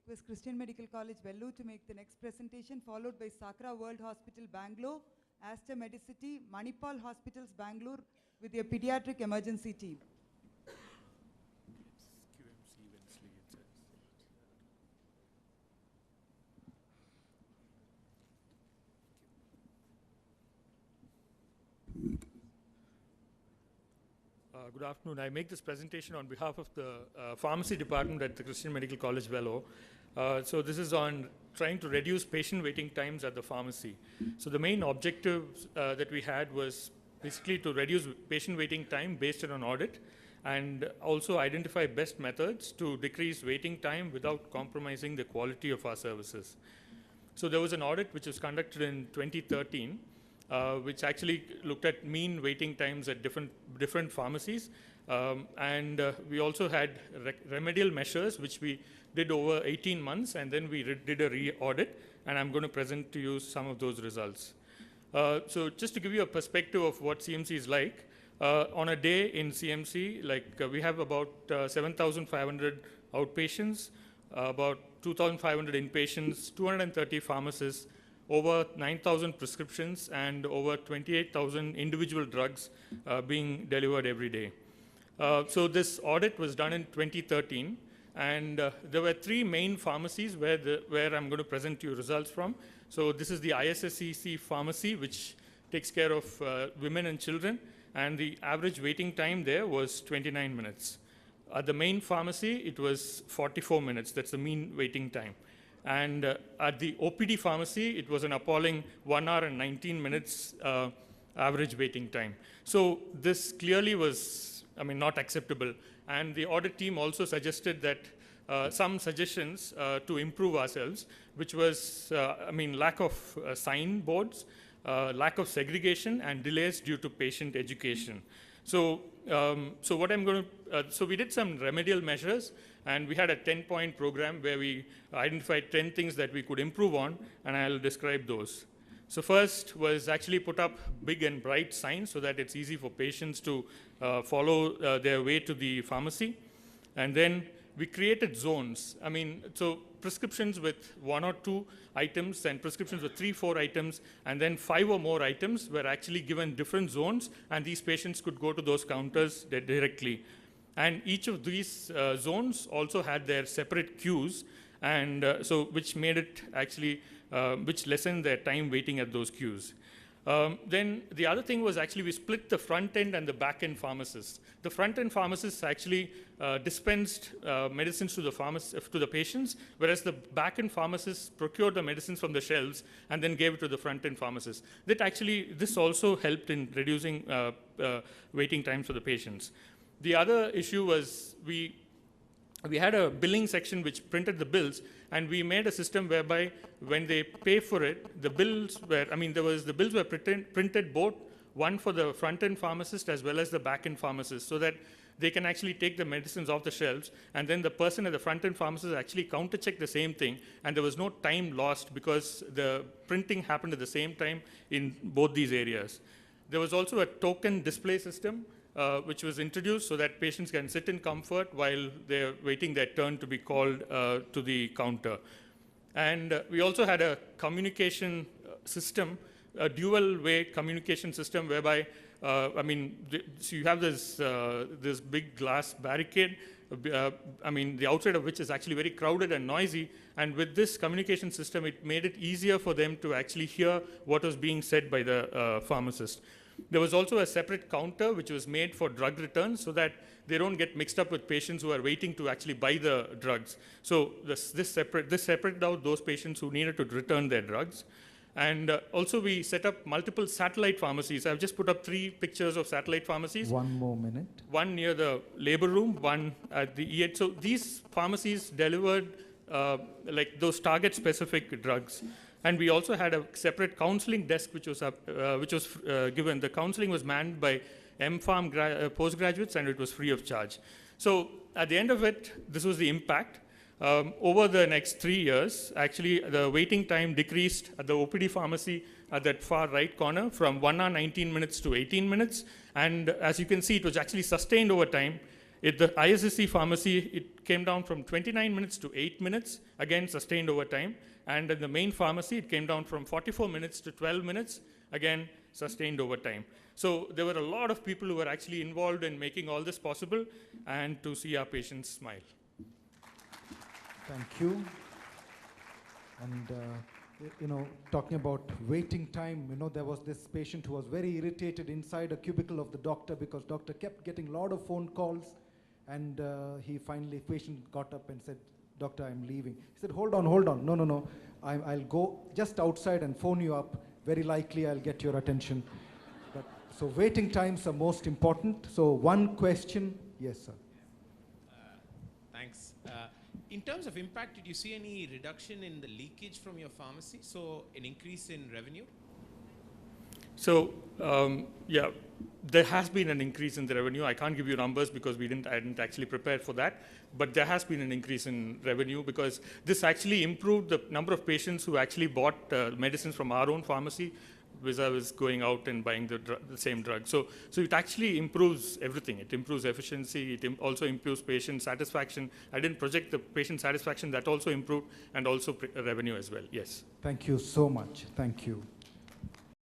request Christian Medical College, Vellore to make the next presentation, followed by Sakra World Hospital, Bangalore, Aster Medicity, Manipal Hospitals, Bangalore, with their pediatric emergency team. Good afternoon. I make this presentation on behalf of the pharmacy department at the Christian Medical College, Vellore. So this is on trying to reduce patient waiting times at the pharmacy. So the main objectives that we had was basically to reduce patient waiting time based on an audit, and also identify best methods to decrease waiting time without compromising the quality of our services. So there was an audit which was conducted in 2013, which actually looked at mean waiting times at different pharmacies. And we also had remedial measures, which we did over 18 months, and then we did a re-audit, and I'm going to present to you some of those results. So just to give you a perspective of what CMC is like, on a day in CMC, we have about 7,500 outpatients, about 2,500 inpatients, 230 pharmacists, over 9,000 prescriptions, and over 28,000 individual drugs being delivered every day. So this audit was done in 2013, and there were three main pharmacies where I'm going to present you results from. So this is the ISSCC pharmacy, which takes care of women and children, and the average waiting time there was 29 minutes. At the main pharmacy, it was 44 minutes. That's the mean waiting time. And at the OPD pharmacy, it was an appalling 1 hour and 19 minutes average waiting time. So this clearly was, not acceptable. And the audit team also suggested that some suggestions to improve ourselves, which was, lack of sign boards, lack of segregation, and delays due to patient education. So what I'm going to, so we did some remedial measures, and we had a 10-point program where we identified 10 things that we could improve on, and I'll describe those. So first was actually put up big and bright signs so that it's easy for patients to follow their way to the pharmacy. And then we created zones. So prescriptions with 1 or 2 items, and prescriptions with 3, 4 items, and then 5 or more items were actually given different zones, and these patients could go to those counters directly. And each of these zones also had their separate queues, and so which made it actually, which lessened their time waiting at those queues. Then the other thing was actually we split the front end and the back end pharmacists. The front end pharmacists actually dispensed medicines to the patients, whereas the back end pharmacists procured the medicines from the shelves and then gave it to the front end pharmacists. This also helped in reducing waiting times for the patients. The other issue was we had a billing section which printed the bills, and we made a system whereby when they pay for it, the bills were, the bills were printed both, one for the front-end pharmacist as well as the back-end pharmacist, so that they can actually take the medicines off the shelves, and then the person at the front-end pharmacist actually counter-check the same thing, and there was no time lost because the printing happened at the same time in both these areas. There was also a token display system, which was introduced so that patients can sit in comfort while they're waiting their turn to be called to the counter. And we also had a communication system, a dual-way communication system whereby, so you have this big glass barricade, the outside of which is actually very crowded and noisy, and with this communication system, it made it easier for them to actually hear what was being said by the pharmacist. There was also a separate counter which was made for drug returns so that they don't get mixed up with patients who are waiting to actually buy the drugs. So this separated out those patients who needed to return their drugs. And also we set up multiple satellite pharmacies. I've just put up 3 pictures of satellite pharmacies. One more minute. One near the labor room, one at the ED. So these pharmacies delivered those target-specific drugs. And we also had a separate counseling desk which was given. The counseling was manned by M-Pharm postgraduates, and it was free of charge. So at the end of it, this was the impact. Over the next 3 years, actually, the waiting time decreased at the OPD pharmacy at that far right corner from 1 hour 19 minutes to 18 minutes. And as you can see, it was actually sustained over time. The ISSC pharmacy, it came down from 29 minutes to 8 minutes, again sustained over time. And in the main pharmacy, it came down from 44 minutes to 12 minutes, again sustained over time. So there were a lot of people who were actually involved in making all this possible and to see our patients smile. Thank you. And, you know, talking about waiting time, you know, there was this patient who was very irritated inside a cubicle of the doctor because doctor kept getting a lot of phone calls. And patient got up and said, "Doctor, I'm leaving." He said, hold on. No. I'll go just outside and phone you up. Very likely I'll get your attention. So waiting times are most important. So one question. Yes, sir. Thanks. In terms of impact, did you see any reduction in the leakage from your pharmacy? So an increase in revenue? So, yeah, there has been an increase in the revenue. I can't give you numbers because I didn't actually prepare for that. But there has been an increase in revenue because this actually improved the number of patients who actually bought medicines from our own pharmacy vis-a-vis going out and buying the same drug. So it actually improves everything. It improves efficiency. It also improves patient satisfaction. I didn't project the patient satisfaction. That also improved, and also revenue as well. Yes. Thank you so much. Thank you.